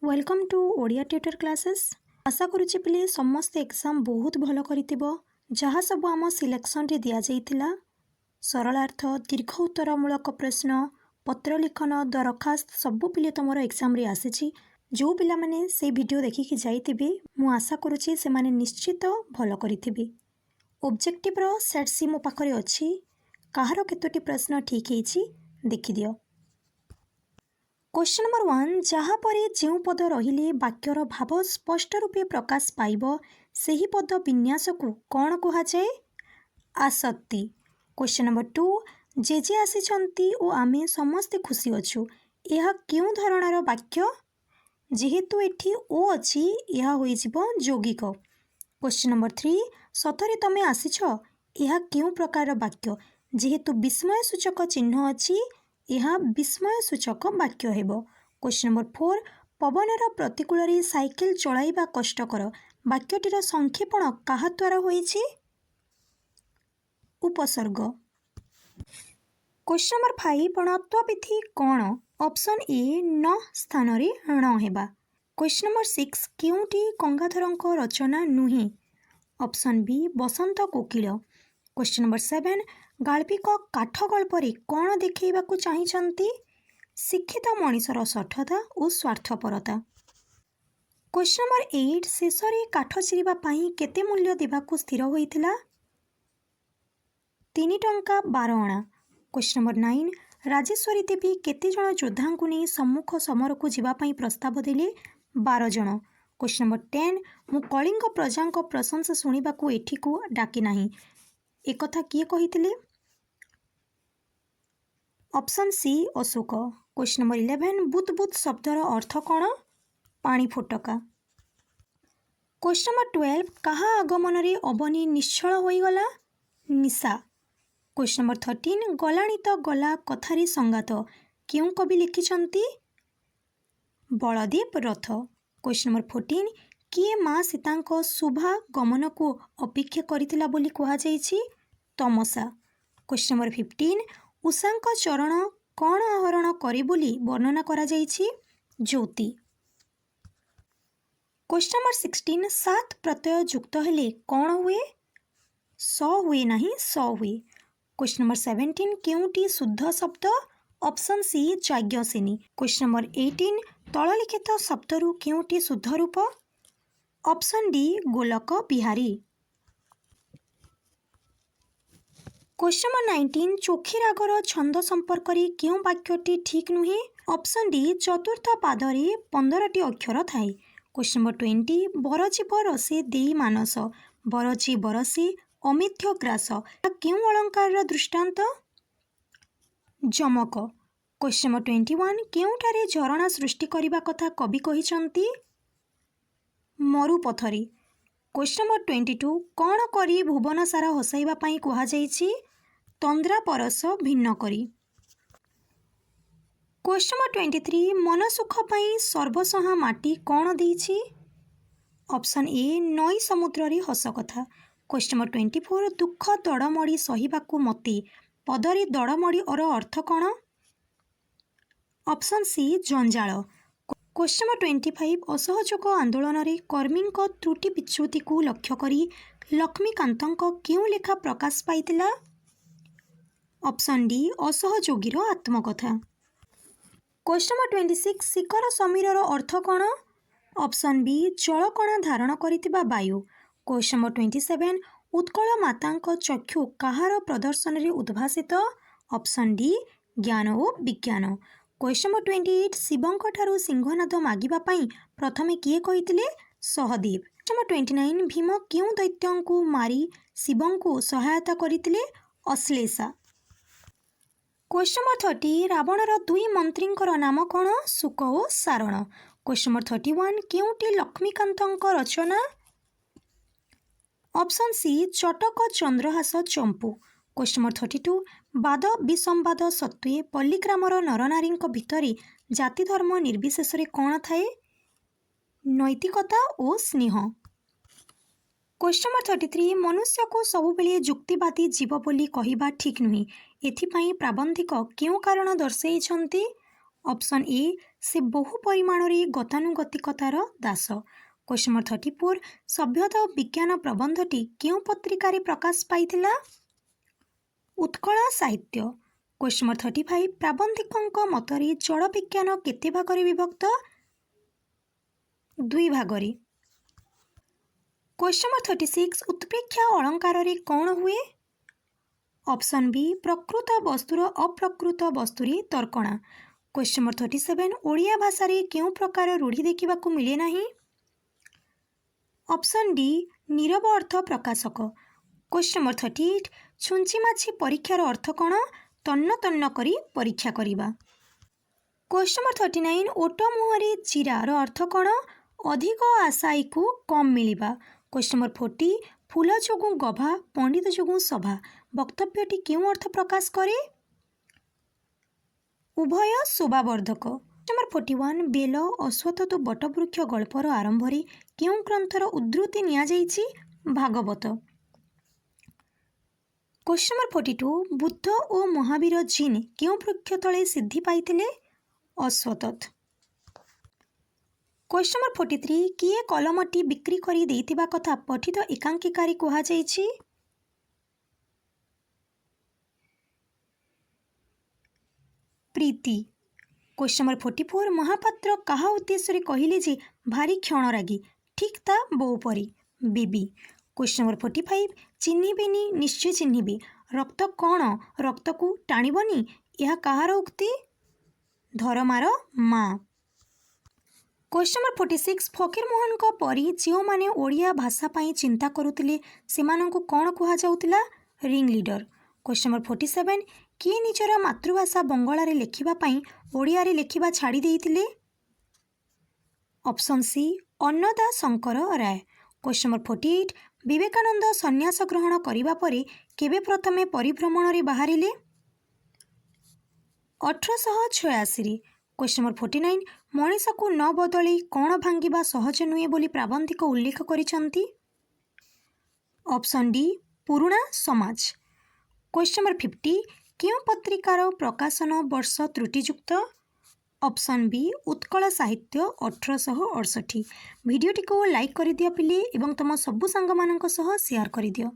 Welcome to Odia tutor classes. आशा करुच्ची पिले समस्ते एग्जाम बहुत भल करितिबो। जहाँ सब आम सिलेक्शन रे दिया जाइथिला सरलार्थ दीर्घ उत्तरमूलक प्रश्न पत्र लिखन दरखास्त सबू पिले तुम एग्जाम रे आसीची। जो पिला माने से वीडियो देखिकी जाइथिबे मु आशा करुच्ची से माने निश्चित भल करिथिबे। ऑब्जेक्टिव रो सेट सी मो पाखरे अछि। काହାର केतोटी प्रश्न ठीक हेछि देखि दियो। क्वेश्चन नंबर 1 जहाँ परे जो पद रहिले वाक्यर भाव स्पष्ट रूपे प्रकाश पाइब सही पद विन्यास को कौन कहा जाए? आसक्ति। क्वेश्चन नंबर 2 जेजे आसीचंती ओ आमे समस्ते खुशी अछु यह क्यों धरणर वाक्य? जेहेतु एठी ओ अछि यह होई जिवो यौगिक। क्वेश्चन नंबर 3 सतरे तमे आसीछ यह क्यों प्रकार वाक्य? जेहेतु विस्मय सूचक चिन्ह अछि यह विस्मय सूचक वाक्य हेबो। क्वेश्चन नंबर 4 पवनर प्रतिकूल रे साइकिल चलाइबा कष्टकर वाक्यटीर संक्षेपण काहा द्वारा होईछि? उपसर्ग। क्वेश्चन नंबर 5 णत्वविधि कौन? ऑप्शन ए न स्थान रे ण हेबा। क्वेश्चन नंबर 6 केउटी गंगाधरଙ୍କ रचना नुहे? ऑप्शन बी बसंत कोकिल। क्वेश्चन नंबर 7 गाल्पिक काठ गल्परे कौन देखैबाकू चाहिछंती? शिक्षित मनीषर सठता और स्वार्थपरता। क्वेश्चन नंबर 8 शेष रे काठ चिरिबा पई केते मूल्य देबाकू स्थिर होइथिला? 3 टंका 12 अणा। क्वेश्चन नंबर 9 राजेश्वरी देवी केते जण योद्धांकु नै सम्मुख समर को जिबा पई प्रस्ताव देले? 12 जण। क्वेश्चन नंबर 10 मु कलिंग प्रजांक प्रशंसा सुनिबाकू एठिकू डाकी नाही एकथा किए कहिथिले? Option C Ashok. Question number 11 बुत बुत शब्दर अर्थ कौन? पानी फोटका। क्वेश्चन नंबर 12 कहा आगमन रे अबनी निश्चल होईगला? निशा। क्वेश्चन नंबर 13 गलाणी तो गला कथारी संगात क्यों कवि लिखिछंती? बलदेव रथ। क्वेश्चन नंबर 14 किए माँ सीतांक शुभा गमन को अपेक्षा करितिला बोली कहा जाइछि? तमसा। क्वेश्चन नंबर 15 उषांक चरण कौन आहरण करे बोली वर्णना करा जाइछि? ज्योति। क्वेश्चन नंबर 16 सात प्रत्यय युक्त हेले कौन हुए? स हुए नहीं स हुए। क्वेश्चन नंबर 17 केउटी शुद्ध शब्द? Option C Yajnaseni. Question number 18 तललिखित शब्दरू केउटी शुद्ध रूप? Option D Golak Bihari. Question number 19 चोखी रागर छंद संपर्क रे क्यों वाक्यटी ठीक नुहे? ऑप्शन डी चतुर्थ पादरे 15टी अक्षर थाए। क्वेश्चन नंबर 20 बरजीव रसे देई मानस बरजी बरसे अमिथ्य ग्रास क्यों अलंकार दृष्टांत? जमक। क्वेश्चन नंबर 21 केउठारे झरणा सृष्टि करिबा कथा कवि कहिचंती? मरुपथरे। क्वेश्चन नंबर 22 कौन करी भुवन सारा हसाइबा पई कहा जाइछि? तंद्रा परस भिन्न करी। क्वेश्चन नंबर 23 मन सुख पई सर्वसहा माटी कौन देइछि? ऑप्शन ए नई समुद्र रे हस कथा। क्वेश्चन नंबर 24 दुख दड़मड़ी सहिबाकू मते पदरी दड़मड़ी और अर्थ कौन? ऑप्शन सी जंजाल। क्वेश्चन नंबर 25 असहयोग आंदोलन रे कर्मी त्रुटि विच्युति को लक्ष्य करी लक्ष्मीकांतଙ୍କ क्यों लेखा प्रकाश पाइतिला? ऑप्शन डी असहयोगीर आत्मकथा। क्वेश्चन नंबर 26 शिखर समीरर अर्थ कौन? ऑप्शन बी जलकणा धारण करितिबा वायु। क्वेश्चन नंबर 27 उत्कल मातांक चक्षु काहार प्रदर्शन रे उद्भासित? ऑप्शन डी ज्ञान और विज्ञान। क्वेश्चन नंबर 28 शिवंक ठारू सिंहनाद मागिबा पई प्रथमे किए कहितिले? सहदेव। क्वेश्चन नंबर 29 भीम क्यों दैत्यंकु मारी शिवंकु सहायता करितिले? अश्लेषा। क्वेश्चन नंबर 30 रावणर दुई मंत्रींकर नाम कौन? शुक और सारण। क्वेश्चन नंबर 31 केउटी लक्ष्मीकांतଙ୍କ रचना? ऑप्शन सी चटक चंद्रहास चंपू। क्वेश्चन नंबर 32 वाद विसंवाद सत्वे पल्लीग्रामर नरनारींक भितरे जाति धर्म निर्विशेष रे कौन थाए? नैतिकता और स्नेह। क्वेश्चन नंबर 33 मनुष्य को सबुबेले युक्तिवादी जीव बोली कहिबा ठीक नुहे एथिपाई प्राबंधिक क्यों कारण दर्शाइछंती? ऑप्शन ए से बहु परिमाण रे गतानुगतिकतार दास। क्वेश्चन नंबर 34 सभ्यता और विज्ञान प्रबंधटी केउं पत्रिकार प्रकाश पाइथिला? उत्कल साहित्य। क्वेश्चन नंबर 35 प्राबंधिकों मतरे जड़ विज्ञान केते भागरे विभक्त? 2 भागरे। क्वेश्चन नंबर 36 उत्प्रेक्षा अलंकार रे कौन हुए? ऑप्शन बी प्रकृत वस्तुर अप्रकृत वस्तुरे तर्कणा। क्वेश्चन नंबर 37 ओडिया भाषा रे केउं प्रकार रूढ़ी देखा मिले नहीं? ऑप्शन डी नीरव अर्थ प्रकाशक। क्वेश्चन नंबर 38 छुंची माछी परीक्षार अर्थ कौन? तन्न तन्न करी परीक्षा करिबा। क्वेश्चन नंबर 39 ओट मुहरे चिरार अर्थ कौन? अधिक आशायी को कम मिलिबा। क्वेश्चन नंबर 40 फूल जोगु गभा पंडित जोगु सभा वक्तव्यटी क्यों अर्थ प्रकाश करे? उभय शोभावर्धक। नंबर 41 बेल अश्वत्थ तो बटवृक्ष गल्पर आरंभ रे क्यों ग्रंथर उद्धृति निया जाइछि? भागवत। क्वेश्चन नंबर 42 बुद्ध और महावीर जीन क्यों वृक्ष तले सिद्धि पाइथिले? अश्वत्थ। क्वेश्चन नंबर 43 किए कलमटी बिक्री करी देइतिबा कथा पठित एकांकिकारी कहा जाइछि? प्रीति। क्वेश्चन नंबर 44 महापात्र कहा उद्देश्य कहले जे भारी क्षणरागी ठीक ता बो परी? बेबी। क्वेश्चन नंबर 45 चिन्हिबेनी निश्चय चिन्हिबे रक्त कौन रक्त को टाणिबनी यह कहार उक्ति? धर्मार माँ। क्वेश्चन नंबर 46 फकीर मोहन को परी जो माने ओडिया भाषा पाई चिंता करुतिले सेमानंकु कौन कहा जाउतिला? Ring leader. क्वेश्चन नंबर 47 किए निजर मातृभाषा बंगला रे लेखिबा पाई ओडिया रे लेखिबा छाड़ी देइतिले? Option C Annada Shankar Rai. Question number 48 Vivekananda सन्यास ग्रहण करिबा परे केबे प्रथमे परिभ्रमण रे बाहरिले? 1886 रे। क्वेश्चन नंबर 49 मनीष को न बदली कौन भांगिबा सहज नुहे बोली प्राबंधिक उल्लेख करिसंती? ऑप्शन डी पुराणा समाज। क्वेश्चन नंबर 50 क्यों पत्रिकार प्रकाशन वर्ष त्रुटियुक्त? ऑप्शन बी उत्कल साहित्य 1868। भिडियोटी को लाइक कर दियो पिले एवं तुम सबु सांग मानक सह शेयर कर दियो।